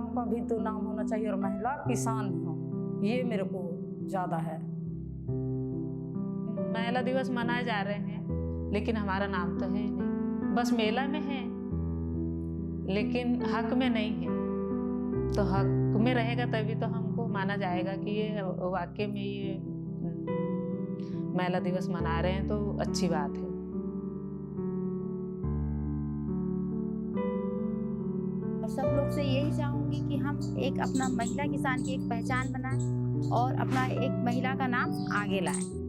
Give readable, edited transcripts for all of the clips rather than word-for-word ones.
महिलाओं का भी तो नाम होना चाहिए और महिला किसान हो, ये मेरे को ज़्यादा है। महिला दिवस मनाए जा रहे हैं लेकिन हमारा नाम तो है ही नहीं, बस मेला में है लेकिन हक में नहीं है। तो हक में रहेगा तभी तो हमको माना जाएगा कि ये वाकई में ये महिला दिवस मना रहे हैं, तो अच्छी बात है। और सब लोग से यही चाहूँगी कि हम एक अपना महिला किसान की एक पहचान बनाएं और अपना एक महिला का नाम आगे लाएं।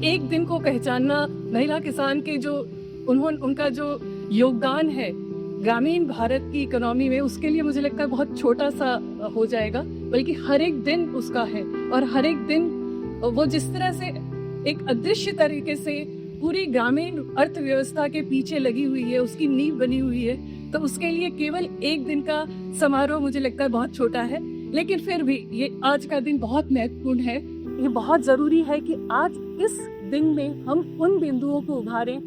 एक दिन को पहचानना महिला किसान के जो उनका जो योगदान है ग्रामीण भारत की इकोनॉमी में, उसके लिए मुझे लगता है बहुत छोटा सा हो जाएगा, बल्कि हर एक दिन उसका है। और हर एक दिन वो जिस तरह से एक अदृश्य तरीके से पूरी ग्रामीण अर्थव्यवस्था के पीछे लगी हुई है, उसकी नींव बनी हुई है, तो उसके लिए केवल एक दिन का समारोह मुझे लगता है बहुत छोटा है। लेकिन फिर भी ये आज का दिन बहुत महत्वपूर्ण है। ये बहुत जरूरी है कि आज इस दिन में हम उन बिंदुओं को उभारें,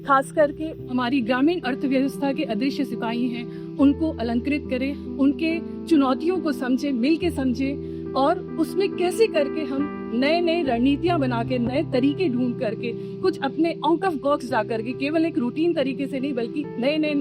खास करके हमारी ग्रामीण अर्थव्यवस्था के अदृश्य सिपाही हैं, उनको अलंकृत करें, उनके चुनौतियों को समझें, मिल के समझें, और उसमें कैसे करके हम नए नए रणनीतियां बना के, नए तरीके ढूंढ करके, कुछ अपने आउट ऑफ बॉक्स जा करके, केवल एक रूटीन तरीके से नहीं बल्कि नए नए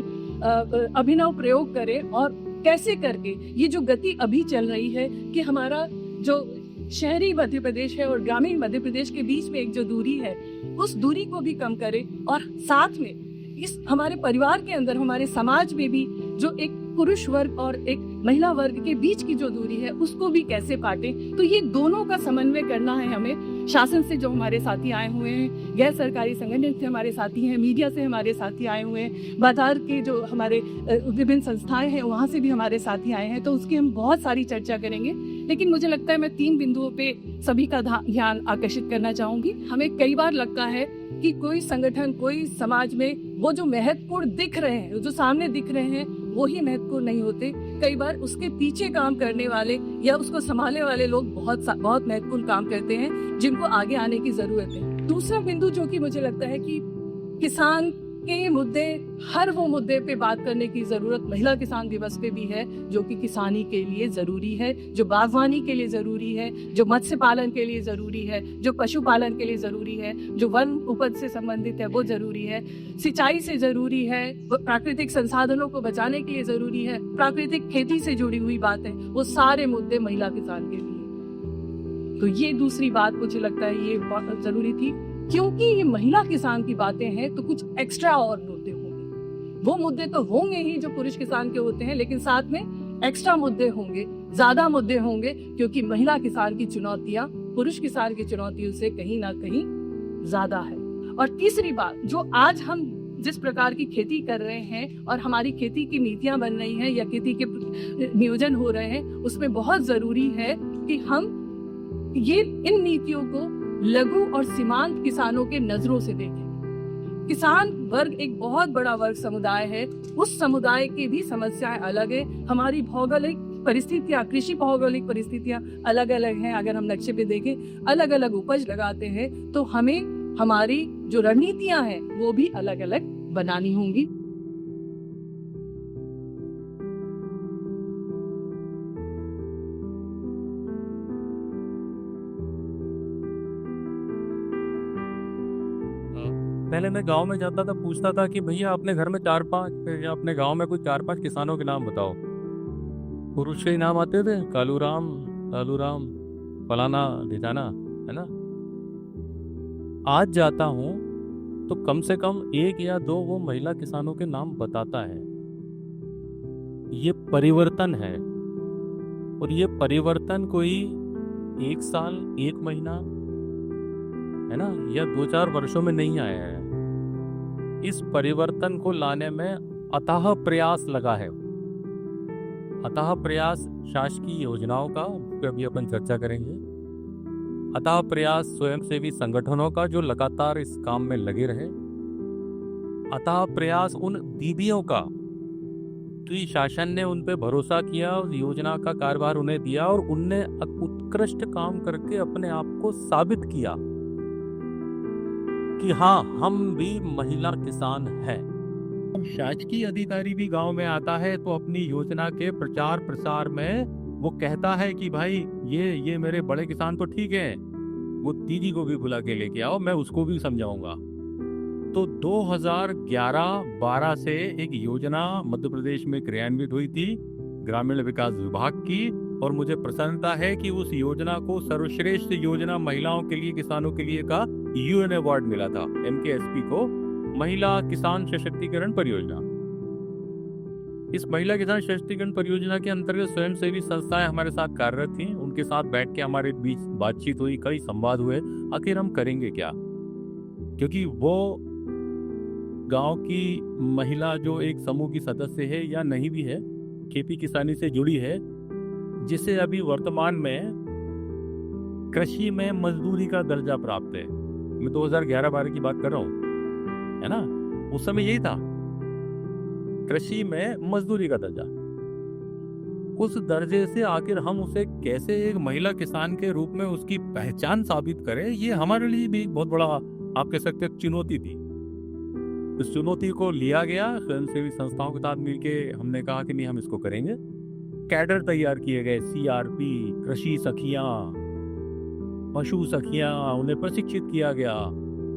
अभिनव प्रयोग करें। और कैसे करके ये जो गति अभी चल रही है कि हमारा जो शहरी मध्य प्रदेश है और ग्रामीण मध्य प्रदेश के बीच में एक जो दूरी है, उस दूरी को भी कम करें, और साथ में इस हमारे परिवार के अंदर, हमारे समाज में भी जो एक पुरुष वर्ग और एक महिला वर्ग के बीच की जो दूरी है, उसको भी कैसे काटें। तो ये दोनों का समन्वय करना है हमें। शासन से जो हमारे साथी आए हुए हैं, गैर सरकारी संगठन से हमारे साथी हैं, मीडिया से हमारे साथी आए हुए हैं, बाजार के जो हमारे विभिन्न संस्थाएं हैं, वहाँ से भी हमारे साथी आए हैं, तो उसकी हम बहुत सारी चर्चा करेंगे। लेकिन मुझे लगता है मैं 3 बिंदुओं पे सभी का ध्यान आकर्षित करना चाहूंगी। हमें कई बार लगता है कि कोई संगठन, कोई समाज में वो जो महत्वपूर्ण दिख रहे हैं, जो सामने दिख रहे हैं, वो ही महत्वपूर्ण नहीं होते। कई बार उसके पीछे काम करने वाले या उसको संभालने वाले लोग बहुत महत्वपूर्ण काम करते हैं, जिनको आगे आने की जरूरत है। दूसरा बिंदु जो कि मुझे लगता है कि किसान के मुद्दे, हर वो मुद्दे पे बात करने की जरूरत महिला किसान दिवस पे भी है, जो कि किसानी के लिए जरूरी है, जो बागवानी के लिए जरूरी है, जो मत्स्य पालन के लिए जरूरी है, जो पशुपालन के लिए जरूरी है, जो वन उपज से संबंधित है वो जरूरी है, सिंचाई से जरूरी है, प्राकृतिक संसाधनों को बचाने के लिए जरूरी है, प्राकृतिक खेती से जुड़ी हुई बात है, वो सारे मुद्दे महिला किसान के लिए। तो ये दूसरी बात मुझे लगता है ये बहुत जरूरी थी, क्योंकि ये महिला किसान की बातें हैं तो कुछ एक्स्ट्रा और मुद्दे होंगे। वो मुद्दे तो होंगे ही जो पुरुष किसान के होते हैं, लेकिन साथ में एक्स्ट्रा मुद्दे होंगे, ज्यादा मुद्दे होंगे, क्योंकि महिला किसान की चुनौतियां पुरुष किसान की चुनौतियों से कहीं ना कहीं ज्यादा है। और तीसरी बात, जो आज हम जिस प्रकार की खेती कर रहे हैं और हमारी खेती की नीतियां बन रही हैं या खेती के नियोजन हो रहे हैं, उसमें बहुत जरूरी है कि हम ये इन नीतियों को लघु और सीमांत किसानों के नजरों से देखें। किसान वर्ग एक बहुत बड़ा वर्ग समुदाय है, उस समुदाय की भी समस्याएं अलग है। हमारी भौगोलिक परिस्थितियां, कृषि भौगोलिक परिस्थितियां अलग अलग हैं। अगर हम नक्शे पे देखें, अलग अलग उपज लगाते हैं, तो हमें हमारी जो रणनीतियां हैं वो भी अलग अलग बनानी होंगी। पहले मैं गांव में जाता था, पूछता था कि भैया अपने घर में 4-5 या अपने गांव में कोई 4-5 किसानों के नाम बताओ। पुरुष के ही नाम आते थे, कालूराम, लालूराम, फलाना ढिकाना, है ना। आज जाता हूँ तो कम से कम 1 या 2 वो महिला किसानों के नाम बताता है। ये परिवर्तन है, और ये परिवर्तन कोई 1 साल, 1 महीना, है ना, या 2-4 वर्षों में नहीं आया है। इस परिवर्तन को लाने में अथाह प्रयास लगा है। अथाह प्रयास शासकीय योजनाओं का, उस पर अभी अपन चर्चा करेंगे। अथाह प्रयास स्वयंसेवी संगठनों का जो लगातार इस काम में लगे रहे। अथाह प्रयास उन दीदियों का जो शासन ने उन पे भरोसा किया, उस योजना का कार्यभार उन्हें दिया और उनने उत्कृष्ट काम करके अपने आप को साबित किया कि हाँ, हम भी महिला किसान हैं। शासकीय अधिकारी भी गांव में आता है तो अपनी योजना के प्रचार प्रसार में वो कहता है कि भाई ये मेरे बड़े किसान तो ठीक है, वो दीदी को भी बुला के लेके आओ, मैं उसको भी समझाऊंगा। तो 2011-12 से एक योजना मध्य प्रदेश में क्रियान्वित हुई थी ग्रामीण विकास विभाग की, और मुझे प्रसन्नता है कि उस योजना को सर्वश्रेष्ठ योजना महिलाओं के लिए, किसानों के लिए का यूएन अवार्ड मिला था, MKSP को, महिला किसान सशक्तिकरण परियोजना। इस महिला किसान सशक्तिकरण परियोजना के अंतर्गत स्वयंसेवी संस्थाएं हमारे साथ कार्यरत थीं। उनके साथ बैठ के हमारे बीच बातचीत हुई, कई संवाद हुए, आखिर हम करेंगे क्या, क्योंकि वो गांव की महिला जो एक समूह की सदस्य है या नहीं भी है, खेती किसानी से जुड़ी है, जिसे अभी वर्तमान में कृषि में मजदूरी का दर्जा प्राप्त है। मैं 2011-12 की बात कर रहा हूँ, है ना, उस समय यही था, कृषि में मजदूरी का दर्जा। उस दर्जे से आखिर हम उसे कैसे एक महिला किसान के रूप में उसकी पहचान साबित करें, ये हमारे लिए भी बहुत बड़ा, आप कह सकते हैं, चुनौती थी। इस चुनौती को लिया गया, स्वयंसेवी संस्थाओं के साथ मिलके हमने कहा कि नहीं, हम इसको करेंगे। कैडर तैयार किए गए, CRP, कृषि सखियां, पशु सखियां, उन्हें प्रशिक्षित किया गया,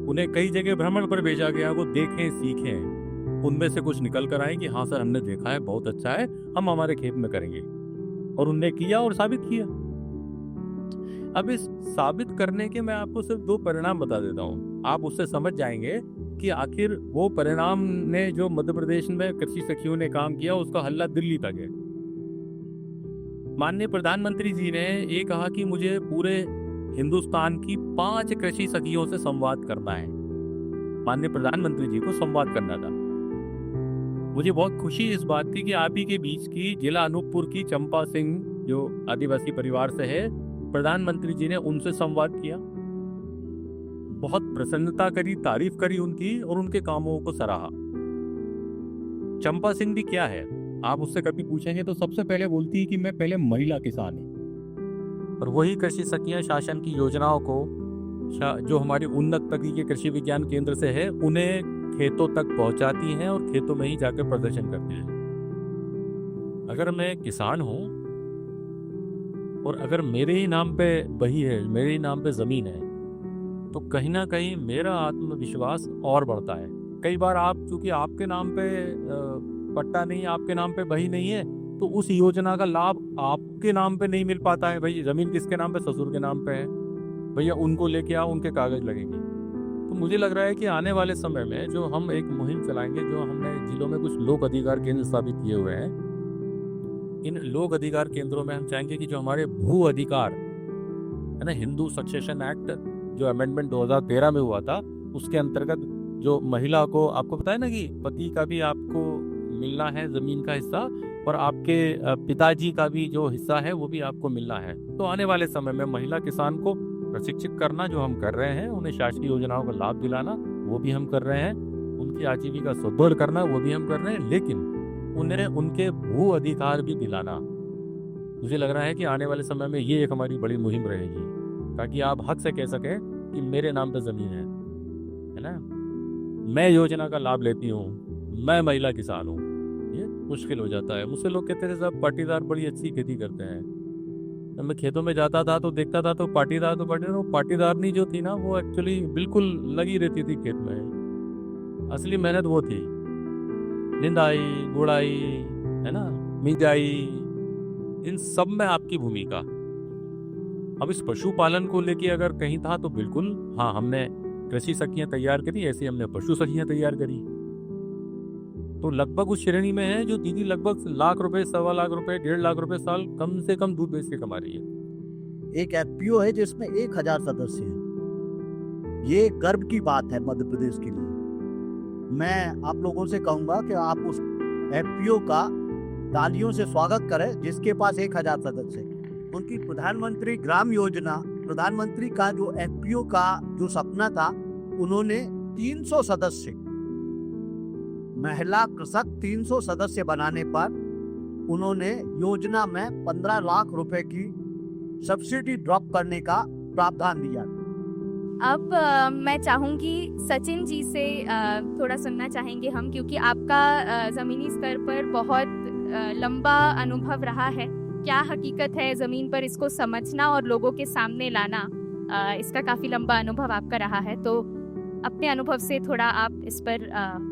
उन्हें कई जगह भ्रमण पर भेजा गया, वो देखें सीखें, उनमें से कुछ निकल कर आए कि हाँ सर, हमने देखा है, बहुत अच्छा है, हम हमारे खेत में करेंगे। और उनने किया और साबित किया। अब इस साबित करने के मैं आपको सिर्फ 2 परिणाम बता देता हूँ, आप उससे समझ जाएंगे कि आखिर वो परिणाम ने जो मध्य प्रदेश में कृषि सखियों ने काम किया उसका हल्ला दिल्ली तक है। माननीय प्रधानमंत्री जी ने ये कहा कि मुझे पूरे हिंदुस्तान की 5 कृषि सखियों से संवाद करना है। माननीय प्रधानमंत्री जी को संवाद करना था। मुझे बहुत खुशी इस बात की कि आप ही के बीच की जिला अनूपपुर की चंपा सिंह, जो आदिवासी परिवार से है, प्रधानमंत्री जी ने उनसे संवाद किया, बहुत प्रसन्नता करी, तारीफ करी उनकी और उनके कामों को सराहा। चंपा सिंह भी क्या है, आप उससे कभी पूछेंगे तो सबसे पहले बोलती है कि मैं पहले महिला किसान हूँ। और वही कृषि सखियां शासन की योजनाओं को, जो हमारी उन्नत तकनीकी कृषि विज्ञान केंद्र से है, उन्हें खेतों तक पहुंचाती हैं और खेतों में ही जाकर प्रदर्शन करती हैं। अगर मैं किसान हूं और अगर मेरे ही नाम पे बही है, मेरे ही नाम पे जमीन है, तो कहीं ना कहीं मेरा आत्मविश्वास और बढ़ता है। कई बार आप, चूंकि आपके नाम पे पट्टा नहीं, आपके नाम पे बही नहीं है, तो उस योजना का लाभ आपके नाम पे नहीं मिल पाता है। भाई जमीन किसके नाम पे, ससुर के नाम पे है, भैया उनको लेके आओ, उनके कागज लगेंगे। तो मुझे लग रहा है कि आने वाले समय में जो हम एक मुहिम चलाएंगे, जो हमने जिलों में कुछ लोक अधिकार केंद्र स्थापित किए हुए हैं, इन लोक अधिकार केंद्रों में हम चाहेंगे कि जो हमारे भू अधिकार है ना, हिंदू सक्सेशन एक्ट जो अमेंडमेंट 2013 में हुआ था, उसके अंतर्गत जो महिला को, आपको पता है ना कि पति का भी आपको मिलना है जमीन का हिस्सा, और आपके पिताजी का भी जो हिस्सा है वो भी आपको मिलना है। तो आने वाले समय में महिला किसान को प्रशिक्षित करना जो हम कर रहे हैं, उन्हें शासकीय योजनाओं का लाभ दिलाना वो भी हम कर रहे हैं, उनकी आजीविका सुदृढ़ करना वो भी हम कर रहे हैं, लेकिन उन्हें उनके भू अधिकार भी दिलाना, मुझे लग रहा है कि आने वाले समय में ये एक हमारी बड़ी मुहिम रहेगी, ताकि आप हक से कह सकें कि मेरे नाम पे जमीन है ना, मैं योजना का लाभ लेती हूँ, मैं महिला किसान हूँ। ये मुश्किल हो जाता है। मुझसे लोग कहते थे साहब पाटीदार बड़ी अच्छी खेती करते हैं। जब मैं खेतों में जाता था तो देखता था तो पाटीदारनी जो थी ना, वो एक्चुअली बिल्कुल लगी रहती थी खेत में। असली मेहनत वो थी, निंदाई, गुड़ाई, है ना, मिंजाई, इन सब में आपकी भूमिका। अब इस पशुपालन को लेके अगर कहीं था तो बिल्कुल हाँ, हमने कृषि सखियां तैयार करी, ऐसे हमने पशु सखियां तैयार करी। तो लगभग उस श्रेणी में है जो दीदी लगभग लाख रुपए, 1.25 लाख रुपए, 1.5 लाख रुपए साल कम से कम दूध बेच के कमा रही है। एक FPO है जिसमें 1000 सदस्य हैं। ये गर्व की बात है मध्य प्रदेश के लिए। मैं आप लोगों से कहूंगा कि आप उस एफपीओ का तालियों से स्वागत करें जिसके पास 1000 सदस्य हैं। उनकी प्रधानमंत्री ग्राम योजना, प्रधानमंत्री का जो एफपीओ का जो सपना था, उन्होंने 300 सदस्य, महिला कृषक 300 सदस्य बनाने पर उन्होंने योजना में 15 लाख रुपए की सब्सिडी ड्रॉप करने का प्रावधान दिया। अब मैं चाहूँगी सचिन जी से थोड़ा सुनना चाहेंगे हम, क्योंकि आपका ज़मीनी स्तर पर बहुत लंबा अनुभव रहा है। क्या हकीकत है ज़मीन पर इसको समझना और लोगों के सामने लाना, इसका काफ़ी लंबा अनुभव आपका रहा है। तो अपने अनुभव से थोड़ा आप इस पर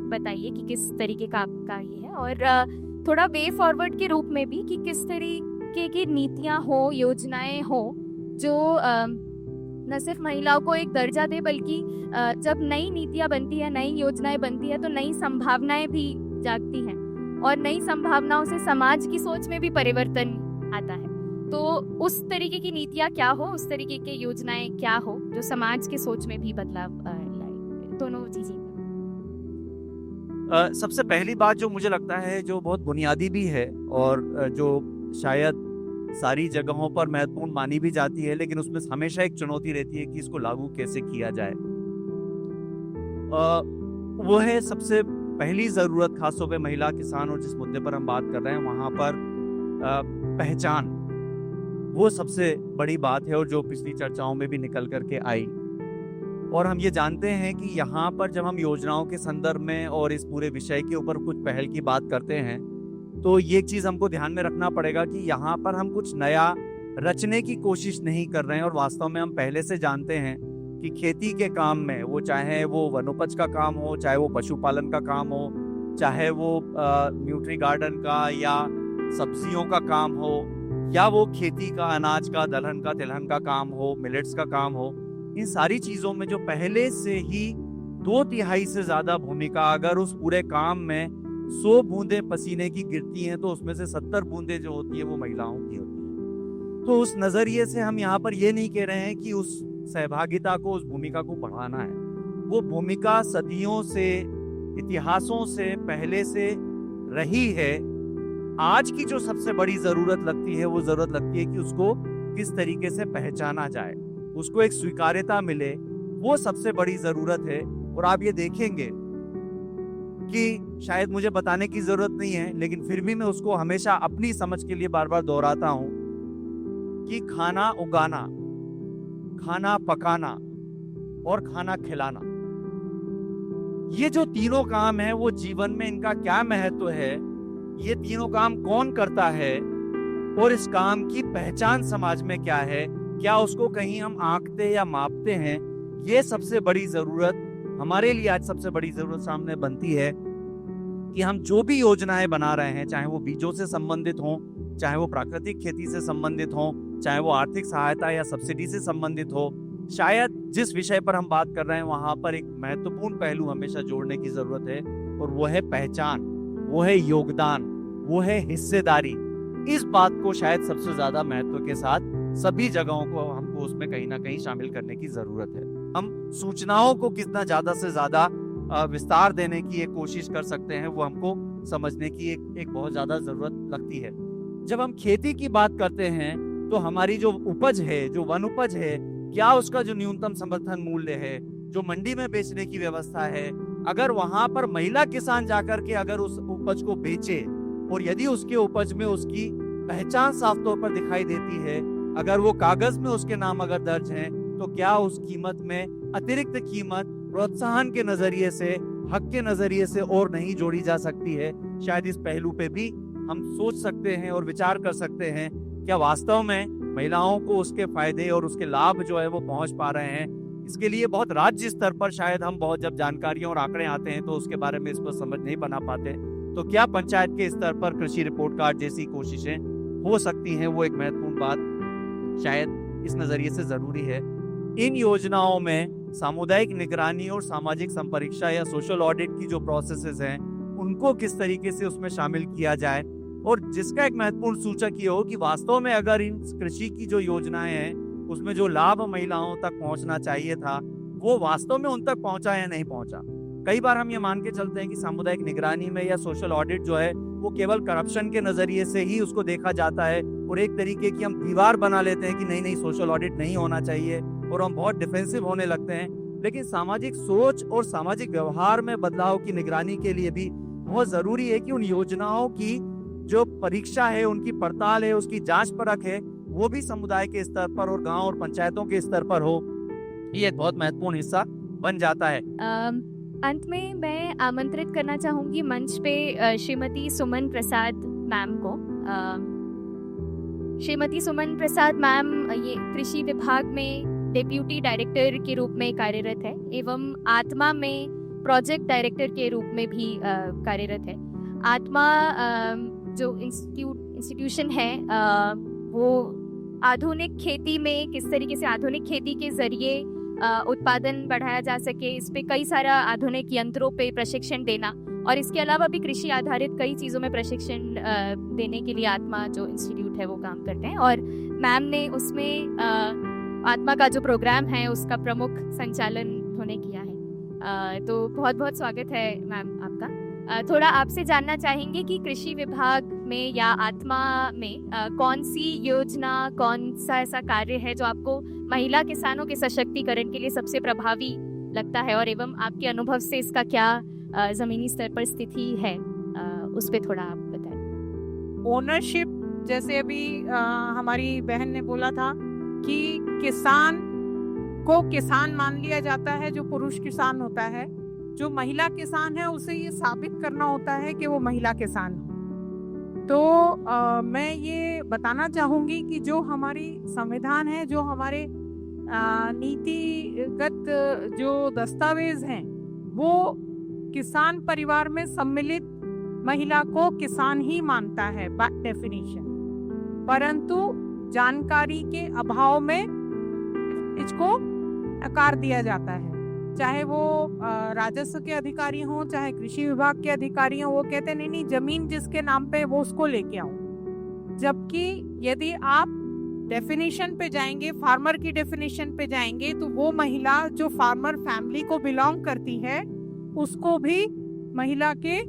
बताइए कि किस तरीके का आपका ये है, और थोड़ा वे फॉरवर्ड के रूप में भी कि किस तरीके की नीतियाँ हो, योजनाएं हो जो न सिर्फ महिलाओं को एक दर्जा दे, बल्कि जब नई नीतियाँ बनती है, नई योजनाएं बनती है, तो नई संभावनाएं भी जागती हैं, और नई संभावनाओं से समाज की सोच में भी परिवर्तन आता है। तो उस तरीके की नीतियाँ क्या हो, उस तरीके की योजनाएं क्या हो जो समाज के सोच में भी बदलाव लाए, दोनों चीजें। सबसे पहली बात जो मुझे लगता है, जो बहुत बुनियादी भी है और जो शायद सारी जगहों पर महत्वपूर्ण मानी भी जाती है, लेकिन उसमें हमेशा एक चुनौती रहती है कि इसको लागू कैसे किया जाए। वो है सबसे पहली ज़रूरत, खासतौर पे महिला किसान और जिस मुद्दे पर हम बात कर रहे हैं वहाँ पर पहचान, वो सबसे बड़ी बात है और जो पिछली चर्चाओं में भी निकल करके आई। और हम ये जानते हैं कि यहाँ पर जब हम योजनाओं के संदर्भ में और इस पूरे विषय के ऊपर कुछ पहल की बात करते हैं, तो ये चीज़ हमको ध्यान में रखना पड़ेगा कि यहाँ पर हम कुछ नया रचने की कोशिश नहीं कर रहे हैं। और वास्तव में हम पहले से जानते हैं कि खेती के काम में, वो चाहे वो वनोपज का काम हो, चाहे वो पशुपालन का काम हो, चाहे वो न्यूट्री गार्डन का या सब्जियों का काम हो, या वो खेती का, अनाज का, दलहन का, तिलहन का काम हो, मिलेट्स का काम हो, इन सारी चीज़ों में जो पहले से ही 2/3 से ज़्यादा भूमिका, अगर उस पूरे काम में 100 बूंदें पसीने की गिरती हैं तो उसमें से 70 बूंदें जो होती है वो महिलाओं की होती है। तो उस नज़रिए से हम यहाँ पर ये नहीं कह रहे हैं कि उस सहभागिता को, उस भूमिका को बढ़ाना है। वो भूमिका सदियों से, इतिहासों से पहले से रही है। आज की जो सबसे बड़ी ज़रूरत लगती है, वो ज़रूरत लगती है कि उसको किस तरीके से पहचाना जाए, उसको एक स्वीकार्यता मिले, वो सबसे बड़ी ज़रूरत है। और आप ये देखेंगे कि शायद मुझे बताने की जरूरत नहीं है, लेकिन फिर भी मैं उसको हमेशा अपनी समझ के लिए बार बार दोहराता हूं कि खाना उगाना, खाना पकाना और खाना खिलाना, ये जो तीनों काम है, वो जीवन में इनका क्या महत्व है, ये तीनों काम कौन करता है और इस काम की पहचान समाज में क्या है, क्या उसको कहीं हम आंकते या मापते हैं, ये सबसे बड़ी जरूरत हमारे लिए आज सबसे बड़ी जरूरत सामने बनती है कि हम जो भी योजनाएं बना रहे हैं, चाहे वो बीजों से संबंधित हों, चाहे वो प्राकृतिक खेती से संबंधित हों, चाहे वो आर्थिक सहायता या सब्सिडी से संबंधित हो, शायद जिस विषय पर हम बात कर रहे हैं वहां पर एक महत्वपूर्ण पहलू हमेशा जोड़ने की जरूरत है, और वो है पहचान, वो है योगदान, वो है हिस्सेदारी। इस बात को शायद सबसे ज्यादा महत्व के साथ सभी जगहों को हमको उसमें कहीं ना कहीं शामिल करने की जरूरत है। हम सूचनाओं को कितना ज्यादा से ज्यादा विस्तार देने की एक कोशिश कर सकते हैं, वो हमको समझने की एक बहुत ज्यादा जरूरत लगती है। जब हम खेती की बात करते हैं तो हमारी जो उपज है, जो वन उपज है, क्या उसका जो न्यूनतम समर्थन मूल्य है, जो मंडी में बेचने की व्यवस्था है, अगर वहां पर महिला किसान जाकर के अगर उस उपज को बेचे और यदि उसके उपज में उसकी पहचान साफ तौर पर दिखाई देती है, अगर वो कागज में उसके नाम अगर दर्ज है, तो क्या उस कीमत में अतिरिक्त कीमत प्रोत्साहन के नजरिए से, हक के नजरिए से और नहीं जोड़ी जा सकती है? शायद इस पहलू पे भी हम सोच सकते हैं और विचार कर सकते हैं, क्या वास्तव में महिलाओं को उसके फायदे और उसके लाभ जो है वो पहुंच पा रहे हैं? इसके लिए बहुत राज्य स्तर पर शायद हम बहुत जब जानकारियां और आंकड़े आते हैं तो उसके बारे में इस पर समझ नहीं बना पाते। तो क्या पंचायत के स्तर पर कृषि रिपोर्ट कार्ड जैसी कोशिशें हो सकती हैं? वो एक महत्वपूर्ण बात शायद इस नजरिए से जरूरी है। इन योजनाओं में सामुदायिक निगरानी और सामाजिक संपरीक्षा या सोशल ऑडिट की जो प्रोसेसेस हैं, उनको किस तरीके से उसमें शामिल किया जाए, और जिसका एक महत्वपूर्ण सूचक ये हो कि वास्तव में अगर इन कृषि की जो योजनाएं हैं उसमें जो लाभ महिलाओं तक पहुंचना चाहिए था, वो वास्तव में उन तक पहुंचा या नहीं पहुंचा। कई बार हम ये मान के चलते हैं कि सामुदायिक निगरानी में या सोशल ऑडिट जो है वो केवल करप्शन के नजरिए से ही उसको देखा जाता है, और एक तरीके की हम दीवार बना लेते हैं कि नहीं नहीं सोशल ऑडिट नहीं होना चाहिए, और हम बहुत डिफेंसिव होने लगते हैं। लेकिन सामाजिक सोच और सामाजिक व्यवहार में बदलाव की निगरानी के लिए भी बहुत जरूरी है कि उन योजनाओं की जो परीक्षा है, उनकी पड़ताल है, उसकी जांच परख है, वो भी समुदाय के स्तर पर और गांव और पंचायतों के स्तर पर हो। ये एक बहुत महत्वपूर्ण हिस्सा बन जाता है। अंत में मैं आमंत्रित करना चाहूँगी मंच पे श्रीमती सुमन प्रसाद मैम को। श्रीमती सुमन प्रसाद मैम ये कृषि विभाग में डेप्यूटी डायरेक्टर के रूप में कार्यरत है एवं आत्मा में प्रोजेक्ट डायरेक्टर के रूप में भी कार्यरत है। आत्मा जो इंस्टीट्यूशन है वो आधुनिक खेती में किस तरीके से आधुनिक खेती के जरिए उत्पादन बढ़ाया जा सके, इस पे कई सारा आधुनिक यंत्रों पे प्रशिक्षण देना, और इसके अलावा भी कृषि आधारित कई चीज़ों में प्रशिक्षण देने के लिए आत्मा जो इंस्टीट्यूट है वो काम करते हैं। और मैम ने उसमें आत्मा का जो प्रोग्राम है उसका प्रमुख संचालन उन्होंने किया है। तो बहुत बहुत स्वागत है मैम आपका। थोड़ा आपसे जानना चाहेंगे कि कृषि विभाग में या आत्मा में कौन सी योजना, कौन सा ऐसा कार्य है जो आपको महिला किसानों के सशक्तिकरण के लिए सबसे प्रभावी लगता है, और एवं आपके अनुभव से इसका क्या ज़मीनी स्तर पर स्थिति है, उस पर थोड़ा आप बताएं। ओनरशिप, जैसे अभी हमारी बहन ने बोला था कि किसान को किसान मान लिया जाता है जो पुरुष किसान होता है, जो महिला किसान है उसे ये साबित करना होता है कि वो महिला किसान हो। तो मैं ये बताना चाहूँगी कि जो हमारी संविधान है, जो हमारे नीतिगत जो दस्तावेज हैं, वो किसान परिवार में सम्मिलित महिला को किसान ही मानता है बाय डेफिनेशन, परंतु जानकारी के अभाव में इसको नकार दिया जाता है। चाहे वो राजस्व के अधिकारी हों, चाहे कृषि विभाग के अधिकारी हों, वो कहते नहीं नहीं जमीन जिसके नाम पे वो उसको लेके आओ। जबकि यदि आप डेफिनेशन पे जाएंगे, फार्मर की डेफिनेशन पे जाएंगे, तो वो महिला जो फार्मर फैमिली को बिलोंग करती है उसको भी महिला के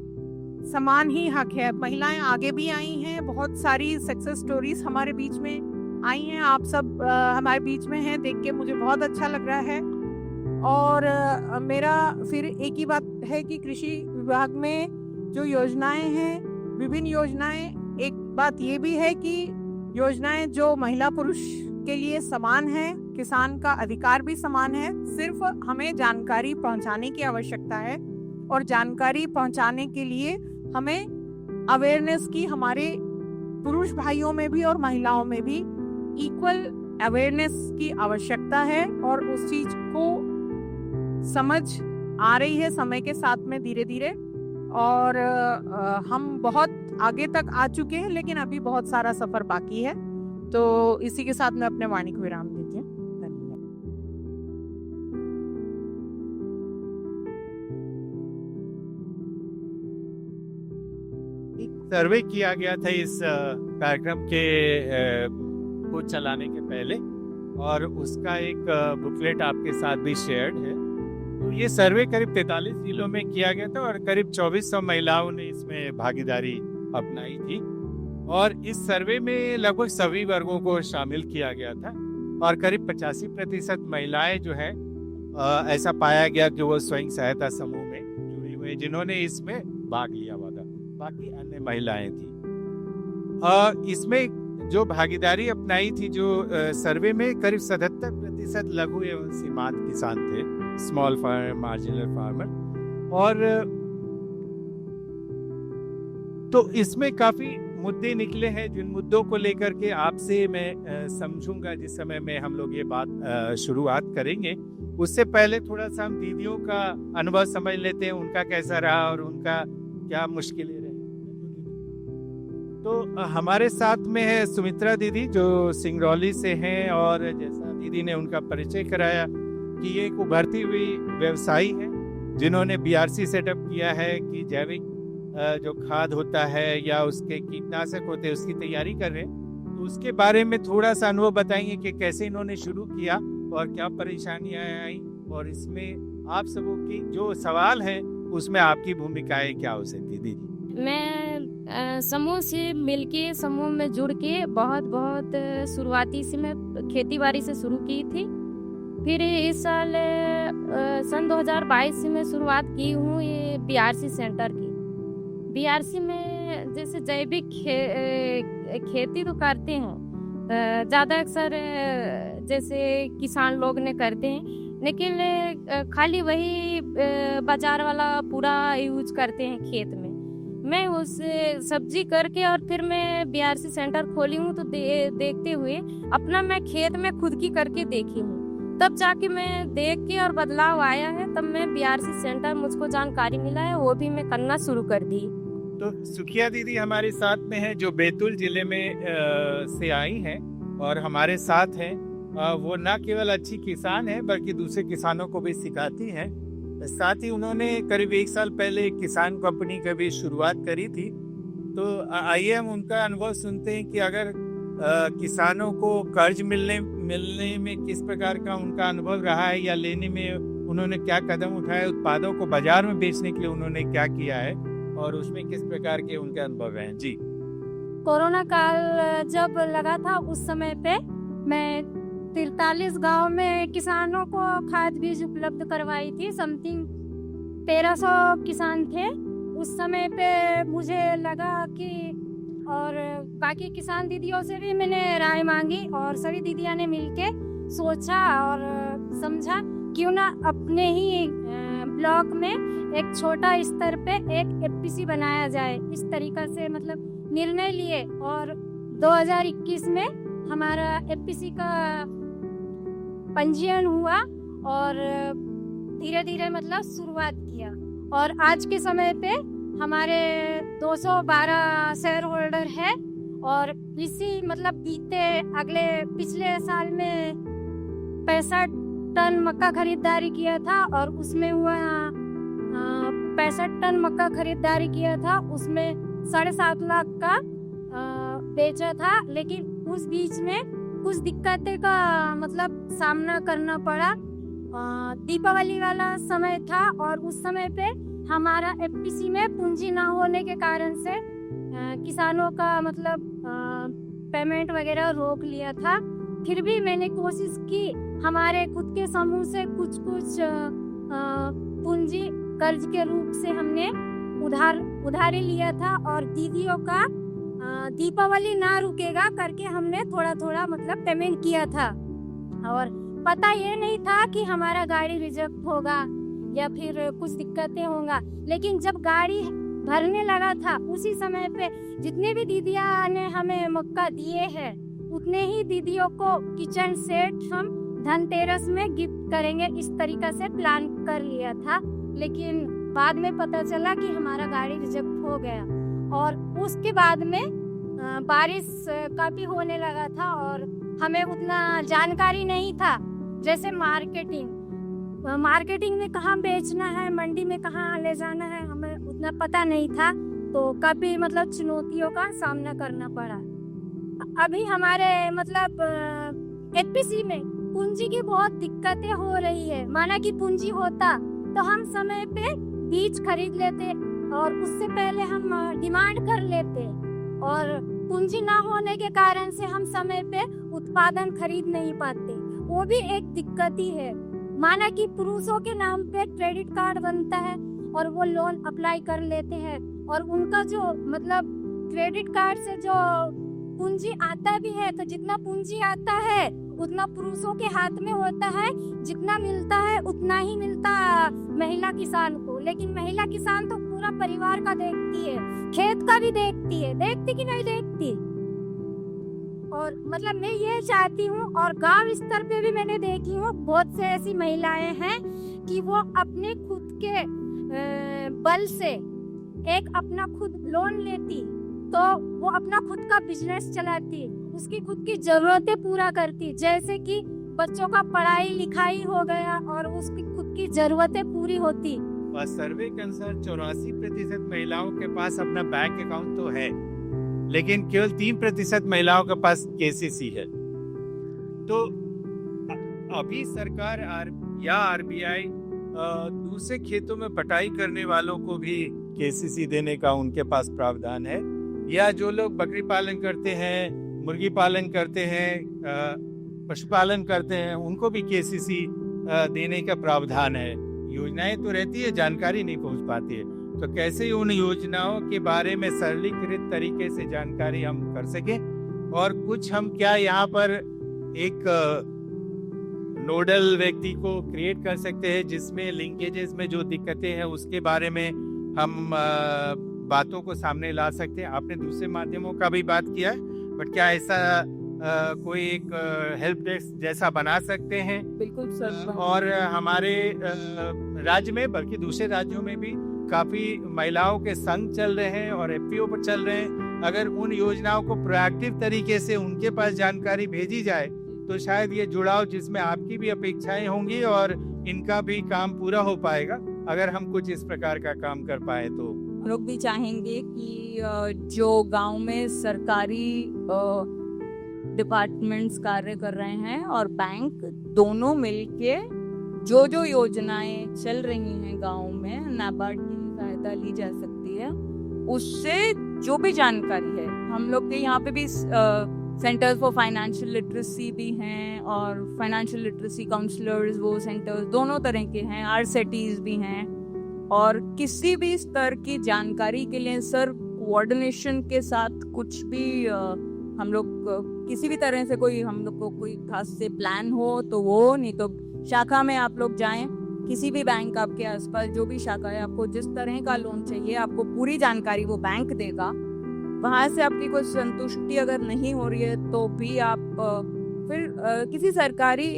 समान ही हक है। महिलाएं आगे भी आई हैं, बहुत सारी सक्सेस स्टोरीज हमारे बीच में आई हैं, आप सब हमारे बीच में हैं, देख के मुझे बहुत अच्छा लग रहा है। और मेरा फिर एक ही बात है कि कृषि विभाग में जो योजनाएं हैं, विभिन्न योजनाएं, एक बात ये भी है कि योजनाएं जो महिला पुरुष के लिए समान है, किसान का अधिकार भी समान है, सिर्फ हमें जानकारी पहुंचाने की आवश्यकता है। और जानकारी पहुंचाने के लिए हमें अवेयरनेस की हमारे पुरुष भाइयों में भी और महिलाओं में भी इक्वल अवेयरनेस की आवश्यकता है, और उस चीज को समझ आ रही है समय के साथ में धीरे धीरे। और हम बहुत आगे तक आ चुके हैं, लेकिन अभी बहुत सारा सफर बाकी है। तो इसी के साथ मैं अपने वाणी को विराम देती हूँ। धन्यवाद। सर्वे किया गया था इस कार्यक्रम के को चलाने के पहले, और उसका एक बुकलेट आपके साथ भी शेयर्ड है। तो ये सर्वे करीब 43 जिलों में किया गया था और करीब 2400 महिलाओं ने इसमें भागीदारी अपनाई थी। और इस सर्वे में लगभग सभी वर्गों को शामिल किया गया था, और करीब 85% महिलाएं जो है ऐसा पाया गया कि वो स्वयं सहायता समूह में जुड़ी हुई, जिन्होंने इसमें भाग लिया हुआ था। बाकी अन्य महिलाएं थी। इसमें जो भागीदारी अपनाई थी, जो सर्वे में करीब 77% लघु एवं सीमांत किसान थे, स्मॉल फार्मर, मार्जिनल फार्मर। और तो इसमें काफी मुद्दे निकले हैं, जिन मुद्दों को लेकर के आपसे मैं समझूंगा जिस समय में हम लोग ये बात शुरुआत करेंगे। उससे पहले थोड़ा सा हम दीदियों का अनुभव समझ लेते हैं, उनका कैसा रहा और उनका क्या मुश्किलें रही। तो हमारे साथ में है सुमित्रा दीदी, जो सिंगरौली से हैं, और जैसा दीदी ने उनका परिचय कराया कि ये एक उभरती हुई व्यवसायी है, जिन्होंने बीआरसी सेटअप किया है कि जैविक जो खाद होता है या उसके कीटनाशक होते हैं उसकी तैयारी कर रहे हैं। तो उसके बारे में थोड़ा सा अनुभव बताएंगे कि कैसे इन्होंने शुरू किया और क्या परेशानियां आई, और इसमें आप सबों की जो सवाल है उसमें आपकी भूमिकाएं क्या हो सकती है दीदी? मैं समूह से मिलके, समूह में जुड़ के बहुत शुरुआती से मैं खेती बाड़ी से शुरू की थी। फिर इस साल सन 2022 से मैं शुरुआत की हूँ ये बीआरसी सेंटर की। बीआरसी में जैसे जैविक खेती तो करते हैं ज़्यादा अक्सर जैसे किसान लोग ने करते हैं, लेकिन खाली वही बाजार वाला पूरा यूज करते हैं खेत में। मैं उस सब्जी करके और फिर मैं बीआरसी सेंटर खोली हूँ तो देखते हुए अपना मैं खेत में खुद की करके देखी हूँ, तब जाके मैं देख के और बदलाव आया है। तब मैं बीआरसी सेंटर मुझको जानकारी मिला है, वो भी मैं करना शुरू कर दी। तो सुखिया दीदी हमारे साथ में है जो बैतूल जिले में से आई हैं और हमारे साथ हैं। वो न केवल अच्छी किसान है बल्कि दूसरे किसानों को भी सिखाती हैं। साथ ही उन्होंने करीब 1 साल पहले एक किसान कंपनी का भी शुरुआत करी थी। तो आइए हम उनका अनुभव सुनते हैं कि अगर किसानों को कर्ज मिलने में किस प्रकार का उनका अनुभव रहा है या लेने में उन्होंने क्या कदम उठाए, उत्पादों को बाजार में बेचने के लिए उन्होंने क्या किया है और उसमें किस प्रकार के उनके अनुभव हैं। जी, कोरोना काल जब लगा था उस समय पे मैं 43 गांव में किसानों को खाद बीज उपलब्ध करवाई थी। समथिंग 1300 किसान थे उस समय पे। मुझे लगा कि और बाकी किसान दीदियों से भी मैंने राय मांगी और सभी दीदियां ने मिलके सोचा और समझा क्यों ना अपने ही ब्लॉक में एक छोटा स्तर पे एक एफपीसी बनाया जाए। इस तरीका से मतलब निर्णय लिए और 2021 में हमारा एफपीसी का पंजीयन हुआ और धीरे धीरे मतलब शुरुआत किया। और आज के समय पे हमारे 212 शेयर होल्डर है और इसी मतलब पिछले साल में 65 टन मक्का खरीदारी किया था और उसमें हुआ 65 टन मक्का खरीदारी किया था, उसमें 7.5 लाख का बेचा था। लेकिन उस बीच में कुछ दिक्कतें का मतलब सामना करना पड़ा। दीपावली वाला समय था और उस समय पे हमारा एफपीसी में पूंजी ना होने के कारण से किसानों का मतलब पेमेंट वगैरह रोक लिया था। फिर भी मैंने कोशिश की, हमारे खुद के समूह से कुछ पूंजी कर्ज के रूप से हमने उधारी लिया था और दीदियों का दीपावली ना रुकेगा करके हमने थोड़ा मतलब पेमेंट किया था। और पता ये नहीं था कि हमारा गाड़ी रिजेक्ट होगा या फिर कुछ दिक्कतें होगा। लेकिन जब गाड़ी भरने लगा था उसी समय पे जितने भी दीदियां ने हमें मौका दिए हैं उतने ही दीदियों को किचन सेट हम धनतेरस में गिफ्ट करेंगे, इस तरीका से प्लान कर लिया था। लेकिन बाद में पता चला कि हमारा गाड़ी रिजेक्ट हो गया और उसके बाद में बारिश काफ़ी होने लगा था और हमें उतना जानकारी नहीं था। जैसे मार्केटिंग में कहाँ बेचना है, मंडी में कहाँ ले जाना है, हमें उतना पता नहीं था। तो काफ़ी मतलब चुनौतियों का सामना करना पड़ा। अभी हमारे मतलब एफपीसी में पूंजी की बहुत दिक्कतें हो रही है। माना कि पूंजी होता तो हम समय पे बीज खरीद लेते और उससे पहले हम डिमांड कर लेते और पूंजी ना होने के कारण से हम समय पे उत्पादन खरीद नहीं पाते, वो भी एक दिक्कत ही है। माना कि पुरुषों के नाम पे क्रेडिट कार्ड बनता है और वो लोन अप्लाई कर लेते हैं और उनका जो मतलब क्रेडिट कार्ड से जो पूंजी आता भी है तो जितना पूंजी आता है उतना पुरुषों के हाथ में होता है, जितना मिलता है उतना ही मिलता महिला किसान को। लेकिन महिला किसान तो पूरा परिवार का देखती है, खेत का भी देखती कि नहीं देखती। और मतलब मैं ये चाहती हूँ और गांव स्तर पे भी मैंने देखी हूँ बहुत से ऐसी महिलाएं हैं कि वो अपने खुद के बल से एक अपना खुद लोन लेती तो वो अपना खुद का बिजनेस चलाती, उसकी खुद की जरूरतें पूरा करती। जैसे कि बच्चों का पढ़ाई लिखाई हो गया और उसकी खुद की जरूरतें पूरी होती। सर्वे के अनुसार 84% महिलाओं के पास अपना बैंक अकाउंट तो है, लेकिन केवल 3% महिलाओं के पास केसीसी है। तो अभी सरकार या आरबीआई दूसरे खेतों में पटाई करने वालों को भी केसीसी देने का उनके पास प्रावधान है, या जो लोग बकरी पालन करते हैं, मुर्गी पालन करते हैं, पशुपालन करते हैं, उनको भी केसीसी देने का प्रावधान है। योजनाएं तो रहती है, जानकारी नहीं पहुंच पाती है, तो कैसे उन योजनाओं के बारे में सरलीकृत तरीके से जानकारी हम कर सकें, और कुछ हम क्या यहाँ पर एक नोडल व्यक्ति को क्रिएट कर सकते हैं जिसमें लिंकेजेस में जो दिक्कतें हैं उसके बारे में हम बातों को सामने ला सकते हैं। आपने दूसरे माध्यमों का भी बात किया है, बट क्या ऐसा कोई एक हेल्प डेस्क जैसा बना सकते हैं? बिल्कुल सर। और हमारे राज्य में, बल्कि दूसरे राज्यों में भी काफी महिलाओं के संघ चल रहे हैं और एफपीओ पर चल रहे हैं। अगर उन योजनाओं को प्रोएक्टिव तरीके से उनके पास जानकारी भेजी जाए तो शायद ये जुड़ाव जिसमें आपकी भी अपेक्षाएं होंगी और इनका भी काम पूरा हो पाएगा, अगर हम कुछ इस प्रकार का काम कर पाए तो। हम लोग भी चाहेंगे कि जो गांव में सरकारी डिपार्टमेंट्स कार्य कर रहे हैं और बैंक दोनों मिलके जो जो योजनाएं चल रही हैं गांव में, नाबार्ड की सहायता ली जा सकती है, उससे जो भी जानकारी है, हम लोग के यहाँ पे भी सेंटर्स फॉर फाइनेंशियल लिटरेसी भी हैं और फाइनेंशियल लिटरेसी काउंसलर्स, वो सेंटर्स दोनों तरह के हैं, आरसेटीज भी हैं, और किसी भी स्तर की जानकारी के लिए सर कोऑर्डिनेशन के साथ कुछ भी हम लोग किसी भी तरह से कोई हम लोग को कोई खास से प्लान हो तो वो, नहीं तो शाखा में आप लोग जाएं, किसी भी बैंक आपके आसपास जो भी शाखा है, आपको जिस तरह का लोन चाहिए आपको पूरी जानकारी वो बैंक देगा। वहाँ से आपकी कोई संतुष्टि अगर नहीं हो रही है तो भी आप फिर किसी सरकारी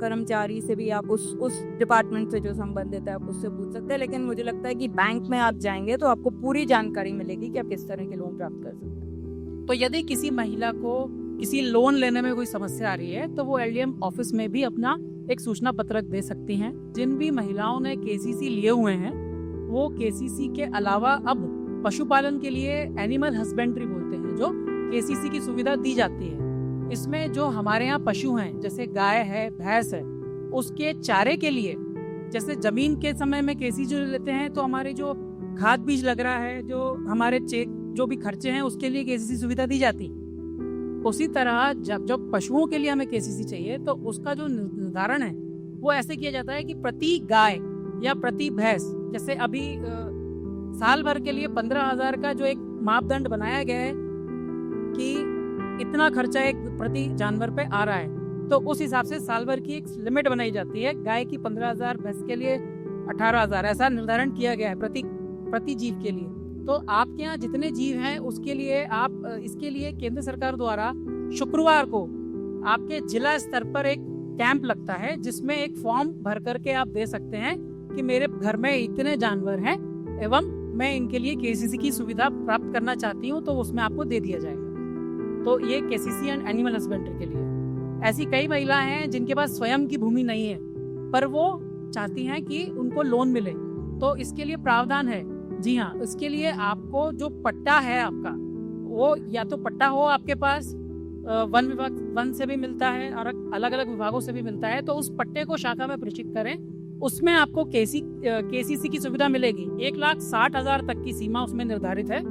कर्मचारी से भी आप उस डिपार्टमेंट से जो संबंधित है आप उससे पूछ सकते हैं। लेकिन मुझे लगता है कि बैंक में आप जाएंगे तो आपको पूरी जानकारी मिलेगी कि आप किस तरह के लोन प्राप्त कर सकते हैं। तो यदि किसी महिला को किसी लोन लेने में कोई समस्या आ रही है तो वो एलडीएम ऑफिस में भी अपना एक सूचना पत्रक दे सकती हैं। जिन भी महिलाओं ने केसीसी लिए हुए हैं वो केसीसी के अलावा अब पशुपालन के लिए एनिमल हस्बेंड्री बोलते हैं, जो केसीसी की सुविधा दी जाती है। इसमें जो हमारे यहाँ पशु हैं, जैसे गाय है, भैंस है, उसके चारे के लिए, जैसे जमीन के समय में केसीसी जो लेते हैं तो हमारे जो खाद बीज लग रहा है, जो हमारे जो भी खर्चे हैं उसके लिए केसीसी सुविधा दी जाती। उसी तरह जब पशुओं के लिए हमें केसीसी चाहिए तो उसका जो निर्धारण है वो ऐसे किया जाता है कि प्रति गाय या प्रति भैंस, जैसे अभी साल भर के लिए 15,000 का जो एक मापदंड बनाया गया है कि इतना खर्चा एक प्रति जानवर पे आ रहा है, तो उस हिसाब से साल भर की एक लिमिट बनाई जाती है। गाय की 15,000, भैंस के लिए 18,000, ऐसा निर्धारण किया गया है प्रति जीव के लिए। तो आपके यहाँ जितने जीव हैं उसके लिए आप इसके लिए केंद्र सरकार द्वारा शुक्रवार को आपके जिला स्तर पर एक कैंप लगता है जिसमें एक फॉर्म भर करके आप दे सकते हैं कि मेरे घर में इतने जानवर हैं एवं मैं इनके लिए केसीसी की सुविधा प्राप्त करना चाहती हूँ, तो उसमें आपको दे दिया जाएगा। तो ये केसीसी एंड एनिमल हस्बेंड्री के लिए। ऐसी कई महिलाएं हैं जिनके पास स्वयं की भूमि नहीं है पर वो चाहती हैं कि उनको लोन मिले, तो इसके लिए प्रावधान है। जी हाँ, इसके लिए आपको जो पट्टा है आपका, वो या तो पट्टा हो आपके पास, वन विभाग वन से भी मिलता है और अलग अलग विभागों से भी मिलता है, तो उस पट्टे को शाखा में प्रेषित करें। उसमें आपको केसीसी की सुविधा मिलेगी। 1,60,000 तक की सीमा उसमें निर्धारित है,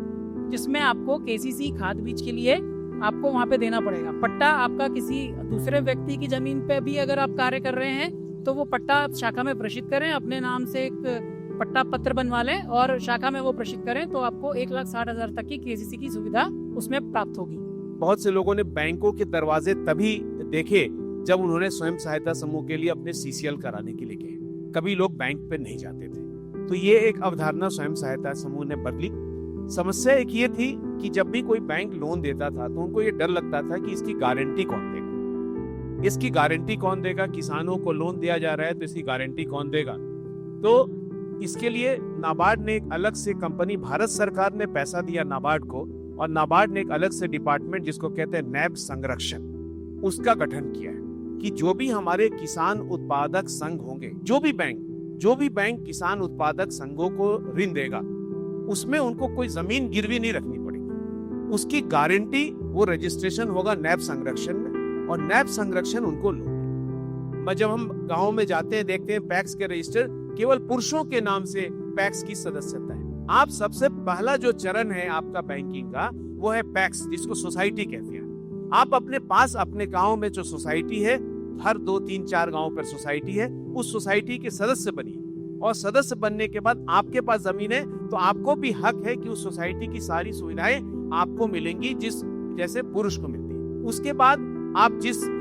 जिसमें आपको केसीसी खाद बीज के लिए आपको वहाँ पे देना पड़ेगा। पट्टा आपका किसी दूसरे व्यक्ति की जमीन पे भी अगर आप कार्य कर रहे हैं तो वो पट्टा शाखा में प्रेषित करें, अपने नाम से एक पट्टा पत्र बनवा लें और शाखा में वो प्रेषित करें, तो आपको 1,60,000 तक की केसीसी की सुविधा उसमें प्राप्त होगी। बहुत से लोगों ने बैंकों के दरवाजे तभी देखे जब उन्होंने स्वयं सहायता समूह के लिए अपने सीसीएल कराने के लिए गए। कभी लोग बैंक पे नहीं जाते थे, तो ये एक अवधारणा स्वयं सहायता समूह ने बदली। समस्या एक ये थी कि जब भी कोई बैंक लोन देता था तो उनको ये डर लगता था कि इसकी गारंटी कौन देगा, इसकी गारंटी कौन देगा। किसानों को लोन दिया जा रहा है तो इसकी गारंटी कौन देगा। तो इसके लिए नाबार्ड ने एक अलग से कंपनी, भारत सरकार ने पैसा दिया नाबार्ड को, और नाबार्ड ने एक अलग से डिपार्टमेंट जिसको कहते हैं नैब संरक्षण, उसका गठन किया है कि जो भी हमारे किसान उत्पादक संघ होंगे, जो भी बैंक किसान उत्पादक संघों को ऋण देगा, उसमें उनको कोई जमीन गिरवी नहीं रखनी पड़ेगी। उसकी गारंटी, वो रजिस्ट्रेशन होगा नैब संरक्षण में और नैब संरक्षण उनको लोन। जब हम गाँव में जाते हैं देखते हैं पैक्स के रजिस्टर केवल पुरुषों के नाम से पैक्स की सदस्यता है। आप सबसे पहला जो चरण है आपका बैंकिंग का वो है पैक्स, जिसको सोसाइटी कहते हैं। आप अपने पास अपने गांव में जो सोसाइटी है, हर 2, 3, 4 गांव पर सोसाइटी है, उस सोसाइटी के सदस्य बनिए और सदस्य बनने के बाद आपके पास जमीन है तो आपको भी हक है कि उस सोसाइटी की सारी सुविधाएं आपको मिलेंगी जैसे पुरुष को मिलती है। उसके बाद आप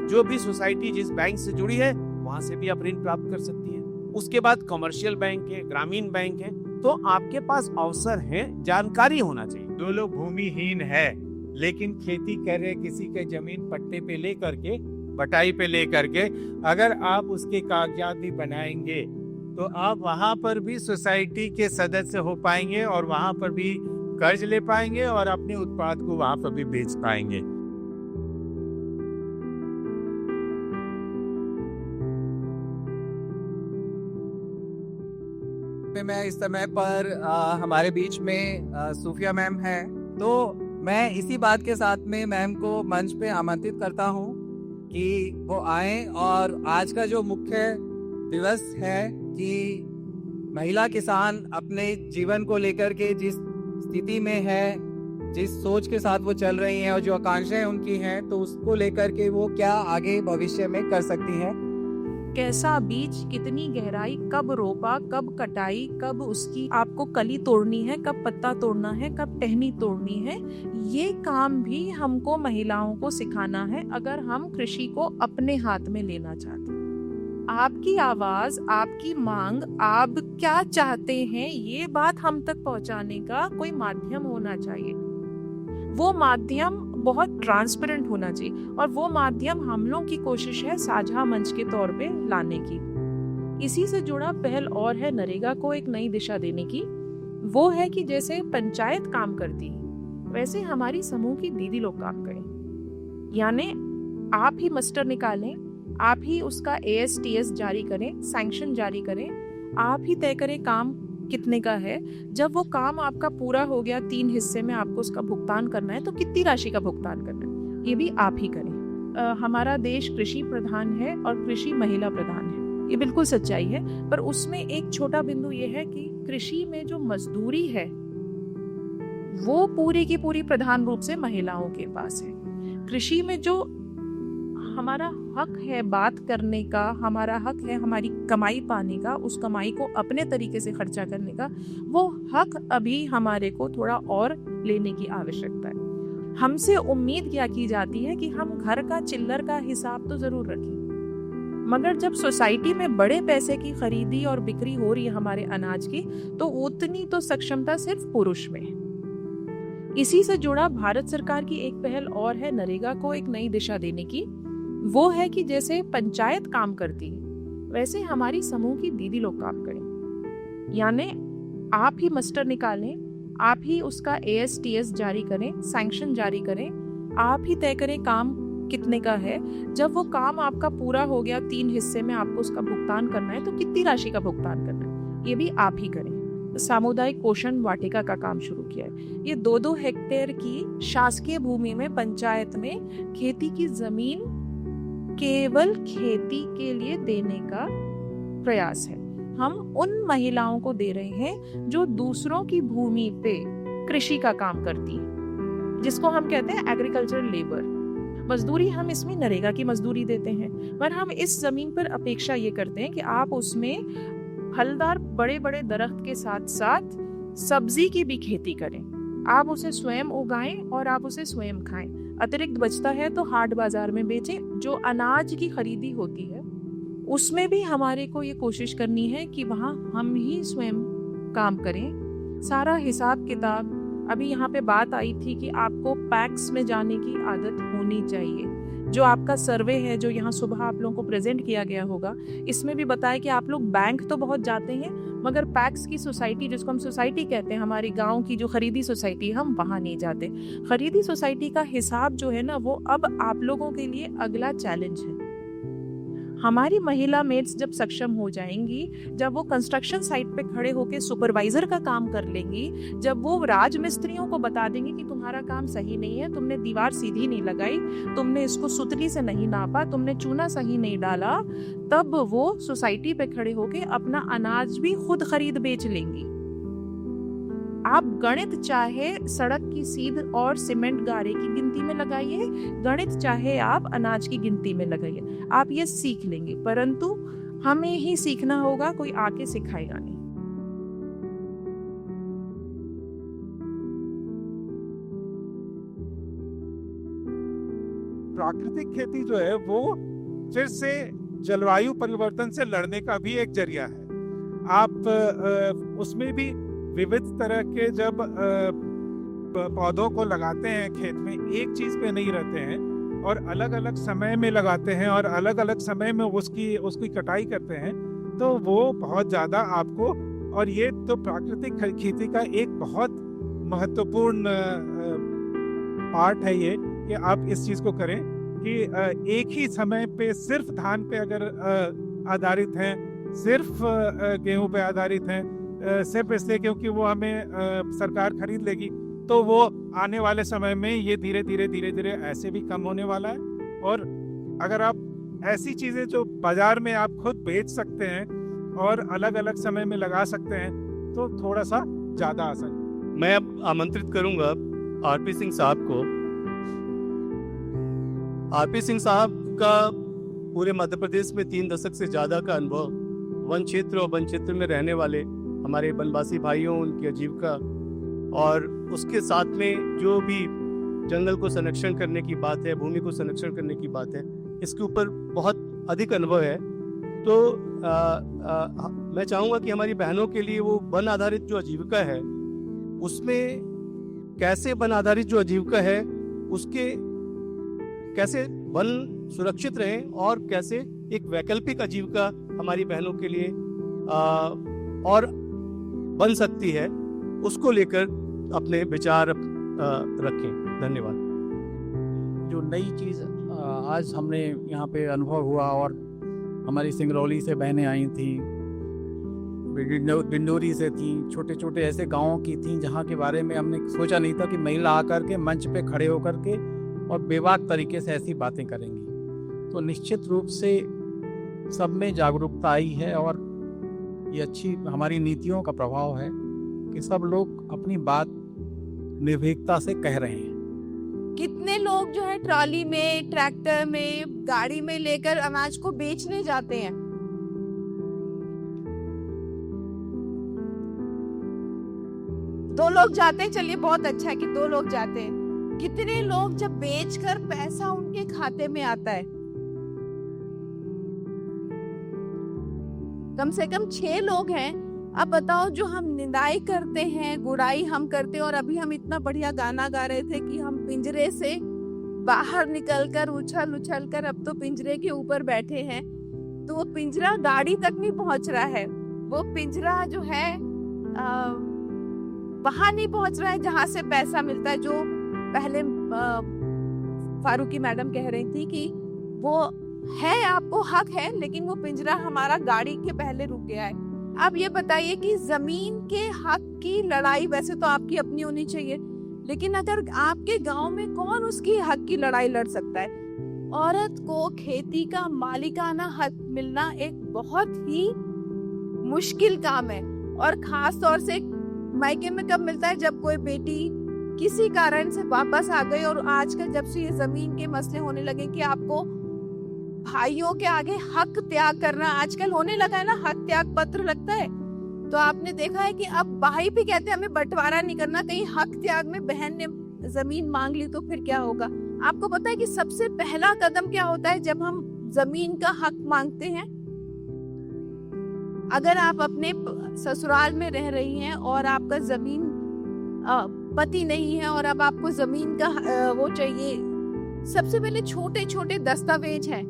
जो भी सोसाइटी जिस बैंक से जुड़ी है वहां से भी आप ऋण प्राप्त कर सकती है। उसके बाद कमर्शियल बैंक है, ग्रामीण बैंक है, तो आपके पास अवसर है, जानकारी होना चाहिए। 2 लोग भूमिहीन है लेकिन खेती कर रहे, किसी के जमीन पट्टे पे ले करके, बटाई पे ले करके, अगर आप उसके कागजात भी बनाएंगे तो आप वहां पर भी सोसाइटी के सदस्य हो पाएंगे और वहां पर भी कर्ज ले पाएंगे और अपने उत्पाद को वहां पर भी बेच पाएंगे। मैं इस समय पर हमारे बीच में सूफिया मैम है, तो मैं इसी बात के साथ में मैम को मंच पे आमंत्रित करता हूँ कि वो आए और आज का जो मुख्य दिवस है कि महिला किसान अपने जीवन को लेकर के जिस स्थिति में है, जिस सोच के साथ वो चल रही हैं और जो आकांक्षाएं उनकी हैं, तो उसको लेकर के वो क्या आगे भविष्य में कर सकती हैं। कैसा बीज, कितनी गहराई, कब रोपा, कब कटाई, कब उसकी आपको कली तोड़नी है, कब पत्ता तोड़ना है, कब टहनी तोड़नी है, ये काम भी हमको महिलाओं को सिखाना है अगर हम कृषि को अपने हाथ में लेना चाहते हैं। आपकी आवाज, आपकी मांग, आप क्या चाहते हैं, ये बात हम तक पहुंचाने का कोई माध्यम होना चाहिए। वो माध्यम बहुत ट्रांसपेरेंट होना चाहिए और वो माध्यम हम लोग की कोशिश है साझा मंच के तौर पे लाने की। इसी से जुड़ा पहल और है नरेगा को एक नई दिशा देने की। वो है कि जैसे पंचायत काम करती है वैसे हमारी समूह की दीदी लोग काम करें, यानी आप ही मस्टर निकालें, आप ही उसका ASTS जारी करें, सैंक्शन जारी करें, आप ही तय करें काम कितने का है। जब वो काम आपका पूरा हो गया, 3 हिस्से में आपको उसका भुगतान करना है, तो कितनी राशि का भुगतान करना है ये भी आप ही करें। हमारा देश कृषि प्रधान है और कृषि महिला प्रधान है, ये बिल्कुल सच्चाई है। पर उसमें एक छोटा बिंदु ये है कि कृषि में जो मजदूरी है वो पूरी की पूरी प्रधान रूप से महिलाओं के पास है। कृषि में जो हमारा हक है बात करने का, हमारा हक है हमारी कमाई पाने का, उस कमाई को अपने तरीके से खर्चा करने का, वो हक अभी हमारे को थोड़ा और लेने की आवश्यकता है। हमसे उम्मीद क्या की जाती है कि हम घर का चिल्लर का हिसाब तो जरूर रखें, मगर जब सोसाइटी में बड़े पैसे की खरीदी और बिक्री हो रही है हमारे अनाज की, तो उतनी तो सक्षमता सिर्फ पुरुष में है। इसी से जुड़ा भारत सरकार की एक पहल और है नरेगा को एक नई दिशा देने की। वो है कि जैसे पंचायत काम करती है वैसे हमारी समूह की दीदी लोग काम करें, यानी आप ही मस्टर निकालें, आप ही उसका ASTS जारी करें, सैंक्शन जारी करें, आप ही तय करें काम कितने का है। जब वो काम आपका पूरा हो गया, 3 हिस्से में आपको उसका भुगतान करना है, तो कितनी राशि का भुगतान करना है ये भी आप ही करें। सामुदायिक पोषण वाटिका का काम शुरू किया है। ये 2-2 हेक्टेयर की शासकीय भूमि में पंचायत में खेती की जमीन केवल खेती के लिए देने का प्रयास है। हम उन महिलाओं को दे रहे हैं जो दूसरों की भूमि पे कृषि का काम करती हैं, जिसको हम कहते हैं एग्रीकल्चरल लेबर। मजदूरी हम इसमें नरेगा की मजदूरी देते हैं, पर हम इस जमीन पर अपेक्षा ये करते हैं कि आप उसमें फलदार बड़े बड़े दरख्त के साथ साथ सब्जी की भी खेती करें। आप उसे स्वयं उगाएं और आप उसे स्वयं खाएं। अतिरिक्त बचता है तो हाट बाजार में बेचें। जो अनाज की खरीदी होती है उसमें भी हमारे को ये कोशिश करनी है कि वहाँ हम ही स्वयं काम करें। सारा हिसाब किताब, अभी यहाँ पे बात आई थी कि आपको पैक्स में जाने की आदत होनी चाहिए। जो आपका सर्वे है जो यहाँ सुबह आप लोगों को प्रेजेंट किया गया होगा, इसमें भी बताया कि आप लोग बैंक तो बहुत जाते हैं, मगर पैक्स की सोसाइटी, जिसको हम सोसाइटी कहते हैं, हमारी गांव की जो खरीदी सोसाइटी, हम वहाँ नहीं जाते। खरीदी सोसाइटी का हिसाब जो है ना, वो अब आप लोगों के लिए अगला चैलेंज है। हमारी महिला मेड्स जब सक्षम हो जाएंगी, जब वो कंस्ट्रक्शन साइट पे खड़े होकर सुपरवाइजर का काम कर लेंगी, जब वो राजमिस्त्रियों को बता देंगी कि तुम्हारा काम सही नहीं है, तुमने दीवार सीधी नहीं लगाई, तुमने इसको सुतली से नहीं नापा, तुमने चूना सही नहीं डाला, तब वो सोसाइटी पे खड़े होकर अपना अनाज भी खुद खरीद बेच लेंगी। आप गणित चाहे सड़क की सीध और सीमेंट गारे की गिनती में लगाइए, गणित चाहे आप अनाज की गिनती में लगाइए, आप ये सीख लेंगे। परंतु हमें ही सीखना होगा, कोई आके सिखाएगा नहीं। प्राकृतिक खेती जो है वो फिर से जलवायु परिवर्तन से लड़ने का भी एक जरिया है। आप उसमें भी विविध तरह के जब पौधों को लगाते हैं खेत में, एक चीज पे नहीं रहते हैं और अलग अलग समय में लगाते हैं और अलग अलग समय में उसकी कटाई करते हैं, तो वो बहुत ज्यादा आपको, और ये तो प्राकृतिक खेती का एक बहुत महत्वपूर्ण पार्ट है ये, कि आप इस चीज को करें कि एक ही समय पे सिर्फ धान पे अगर आधारित हैं, सिर्फ गेहूं पे आधारित हैं, सिर्फ इसलिए क्योंकि वो हमें सरकार खरीद लेगी, तो वो आने वाले समय में ये धीरे धीरे ऐसे भी कम होने वाला है। और अगर आप ऐसी चीजें जो बाजार में आप खुद बेच सकते हैं और अलग अलग समय में लगा सकते हैं, तो थोड़ा सा ज्यादा आसान। मैं अब आमंत्रित करूंगा आरपी सिंह साहब को। आरपी सिंह साहब का पूरे मध्य प्रदेश में 3 दशक से ज्यादा का अनुभव, वन क्षेत्र और वन क्षेत्र में रहने वाले हमारे वनवासी भाइयों, उनकी आजीविका और उसके साथ में जो भी जंगल को संरक्षण करने की बात है, भूमि को संरक्षण करने की बात है, इसके ऊपर बहुत अधिक अनुभव है। तो मैं चाहूँगा कि हमारी बहनों के लिए वो वन आधारित जो आजीविका है, उसमें कैसे वन आधारित जो आजीविका है उसके कैसे वन सुरक्षित रहें और कैसे एक वैकल्पिक आजीविका हमारी बहनों के लिए और बन सकती है, उसको लेकर अपने विचार रखें। धन्यवाद। जो नई चीज़ आज हमने यहाँ पे अनुभव हुआ, और हमारी सिंगरौली से बहनें आई थी, बिंडोरी से थी, छोटे छोटे ऐसे गांवों की थी जहाँ के बारे में हमने सोचा नहीं था कि महिला आकर के मंच पे खड़े होकर के और बेबाक तरीके से ऐसी बातें करेंगी। तो निश्चित रूप से सब में जागरूकता आई है, और ये अच्छी हमारी नीतियों का प्रभाव है कि सब लोग अपनी बात निर्भीकता से कह रहे हैं। कितने लोग जो है ट्रॉली में, ट्रैक्टर में, गाड़ी में लेकर अनाज को बेचने जाते हैं। दो लोग जाते हैं, चलिए बहुत अच्छा है कि 2 लोग जाते हैं। कितने लोग जब बेचकर पैसा उनके खाते में आता है, कम से कम 6 लोग हैं। अब बताओ, जो हम निंदाई करते हैं, गुड़ाई हम करते हैं, और अभी हम इतना बढ़िया गाना गा रहे थे कि हम पिंजरे से बाहर निकलकर उछल कर अब तो पिंजरे के ऊपर बैठे हैं, तो वो पिंजरा गाड़ी तक नहीं पहुंच रहा है। वो पिंजरा जो है वहां नहीं पहुंच रहा है जहां से पैसा मिलता है। जो पहले फारूकी मैडम कह रही थी कि वो है, आपको हक है, लेकिन वो पिंजरा हमारा गाड़ी के पहले रुक गया है। आप ये बताइए कि जमीन के हक की लड़ाई वैसे तो आपकी अपनी होनी चाहिए, लेकिन अगर आपके गांव में कौन उसकी हक की लड़ाई लड़ सकता है? औरत को खेती का मालिकाना हक मिलना एक बहुत ही मुश्किल काम है, और खास तौर से मायके में कब मिलता है, जब कोई बेटी किसी कारण से वापस आ गई। और आजकल जब से ये जमीन के मसले होने लगे कि आपको भाइयों के आगे हक त्याग करना आजकल होने लगा है ना, हक त्याग पत्र लगता है, तो आपने देखा है कि अब भाई भी कहते हैं हमें बंटवारा नहीं करना। कहीं हक त्याग में बहन ने जमीन मांग ली तो फिर क्या होगा? आपको पता है कि सबसे पहला कदम क्या होता है जब हम जमीन का हक मांगते हैं? अगर आप अपने ससुराल में रह रही हैं और आपका जमीन पति नहीं है और अब आपको जमीन का वो चाहिए, सबसे पहले छोटे छोटे दस्तावेज हैं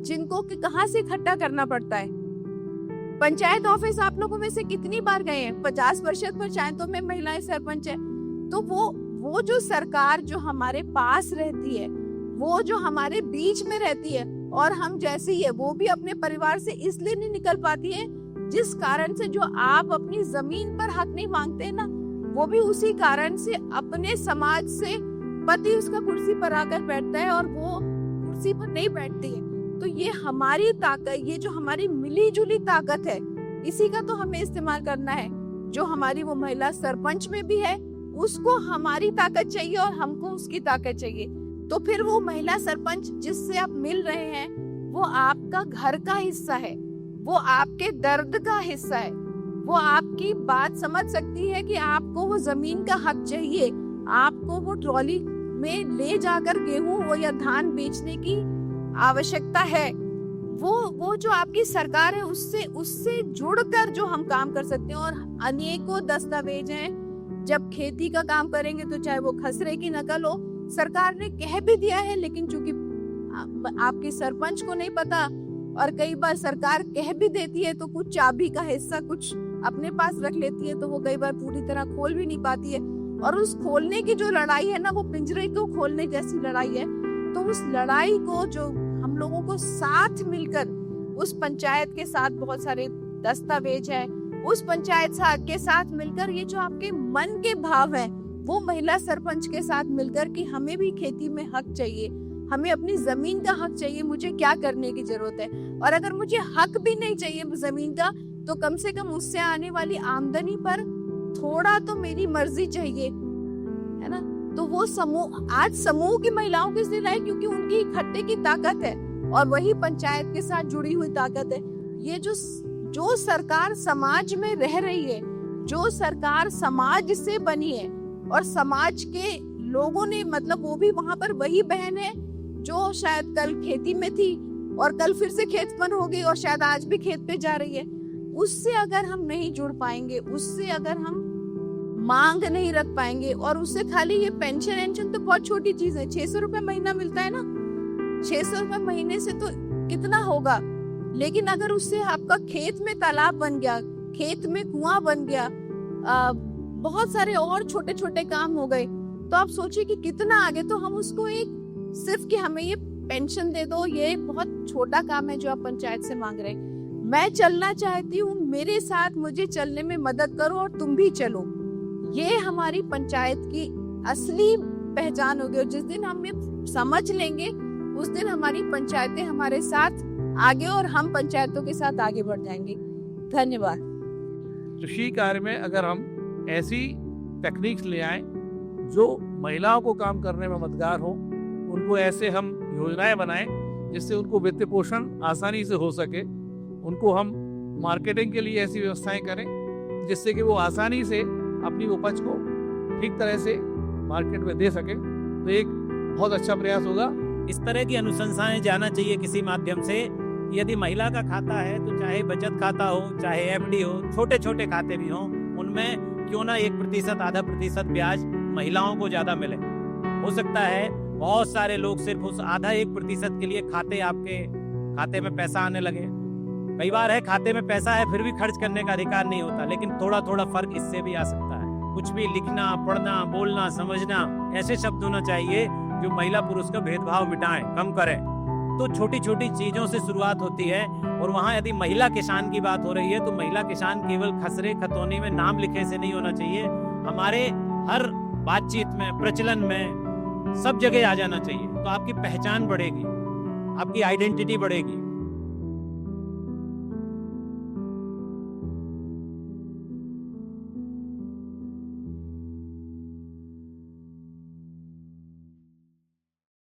जिनको कि कहाँ से इकट्ठा करना पड़ता है। पंचायत ऑफिस आप लोगों में से कितनी बार गए हैं? 50% पंचायतों में महिलाएं सरपंच है। तो वो जो सरकार जो हमारे पास रहती है, वो जो हमारे बीच में रहती है, और हम जैसे ही है, वो भी अपने परिवार से इसलिए नहीं निकल पाती है जिस कारण से जो आप अपनी जमीन पर हक नहीं मांगते ना, वो भी उसी कारण से अपने समाज से पति उसका कुर्सी पर आकर बैठता है और वो कुर्सी पर नहीं बैठती है। तो ये हमारी ताकत, ये जो हमारी मिली जुली ताकत है, इसी का तो हमें इस्तेमाल करना है। जो हमारी वो महिला सरपंच में भी है, उसको हमारी ताकत चाहिए और हमको उसकी ताकत चाहिए। तो फिर वो महिला सरपंच जिससे आप मिल रहे हैं, वो आपका घर का हिस्सा है, वो आपके दर्द का हिस्सा है, वो आपकी बात समझ सकती है कि आपको वो जमीन का हक चाहिए, आपको वो ट्रॉली में ले जाकर गेहूं या धान बेचने की आवश्यकता है। वो जो आपकी सरकार है, उससे जुड़कर जो हम काम कर सकते हैं। और अनेकों दस्तावेज हैं, जब खेती का काम करेंगे तो चाहे वो खसरे की नकल हो, सरकार ने कह भी दिया है, लेकिन चूंकि आपके सरपंच को नहीं पता और कई बार सरकार कह भी देती है तो कुछ चाबी का हिस्सा कुछ अपने पास रख लेती है, तो वो कई बार पूरी तरह खोल भी नहीं पाती है। और उस खोलने की जो लड़ाई है ना, वो पिंजरे को खोलने जैसी लड़ाई है। तो उस लड़ाई को जो हम लोगों को साथ मिलकर, उस पंचायत के साथ बहुत सारे दस्तावेज है, उस पंचायत के साथ मिलकर ये जो आपके मन के भाव है, वो महिला सरपंच के साथ मिलकर कि हमें भी खेती में हक चाहिए, हमें अपनी जमीन का हक चाहिए, मुझे क्या करने की जरूरत है। और अगर मुझे हक भी नहीं चाहिए जमीन का, तो कम से कम उससे आने वाली आमदनी पर थोड़ा तो मेरी मर्जी चाहिए, है ना। तो वो समूह, आज समूह की महिलाओं की इसलिए लाई क्योंकि उनकी इकट्ठे की ताकत है और वही पंचायत के साथ जुड़ी हुई ताकत है। ये जो सरकार समाज में रह रही है, जो सरकार समाज से बनी है और समाज के लोगों ने, मतलब वो भी वहां पर वही बहन है जो शायद कल खेती में थी और कल फिर से खेत पर हो गई और शायद आज भी खेत पे जा रही है। उससे अगर हम नहीं जुड़ पाएंगे, उससे अगर हम मांग नहीं रख पाएंगे, और उससे खाली ये पेंशन तो बहुत छोटी चीज है, 600 रुपए महीना मिलता है ना, 600 रुपए महीने से तो कितना होगा। लेकिन अगर उससे आपका खेत में तालाब बन गया, खेत में कुआं बन गया, बहुत सारे और छोटे छोटे काम हो गए, तो आप सोचिए कि कितना आगे। तो हम उसको एक सिर्फ कि हमें ये पेंशन दे दो, ये बहुत छोटा काम है जो आप पंचायत से मांग रहे हैं। मैं चलना चाहती हूँ, मेरे साथ मुझे चलने में मदद करो और तुम भी चलो। ये हमारी पंचायत की असली पहचान होगी। और जिस दिन हम ये समझ लेंगे, उस दिन हमारी पंचायतें हमारे साथ आगे और हम पंचायतों के साथ आगे बढ़ जाएंगे। धन्यवाद। कृषि कार्य में अगर हम ऐसी टेक्निक्स ले आए जो महिलाओं को काम करने में मददगार हो, उनको ऐसे हम योजनाएं बनाएं जिससे उनको वित्त पोषण आसानी से हो सके, उनको हम मार्केटिंग के लिए ऐसी व्यवस्थाएं करें जिससे कि वो आसानी से अपनी उपज को ठीक तरह से मार्केट में दे सके, तो एक बहुत अच्छा प्रयास होगा। इस तरह की अनुशंसाएं जाना चाहिए किसी माध्यम से। यदि महिला का खाता है तो चाहे बचत खाता हो, चाहे एफडी हो, छोटे छोटे खाते भी हों, उनमें क्यों ना 1% आधा प्रतिशत ब्याज महिलाओं को ज्यादा मिले। हो सकता है बहुत सारे लोग सिर्फ उस आधा 1% के लिए आपके खाते में पैसा आने लगे। कई बार है खाते में पैसा है फिर भी खर्च करने का अधिकार नहीं होता, लेकिन थोड़ा थोड़ा फर्क इससे भी आ सकता है। कुछ भी लिखना, पढ़ना, बोलना, समझना, ऐसे शब्द होना चाहिए जो महिला पुरुष का भेदभाव मिटाएं, कम करें। तो छोटी छोटी चीजों से शुरुआत होती है। और वहाँ यदि महिला किसान की बात हो रही है तो महिला किसान केवल खसरे खतौनी में नाम लिखे से नहीं होना चाहिए, हमारे हर बातचीत में, प्रचलन में, सब जगह आ जाना चाहिए। तो आपकी पहचान बढ़ेगी, आपकी आइडेंटिटी बढ़ेगी।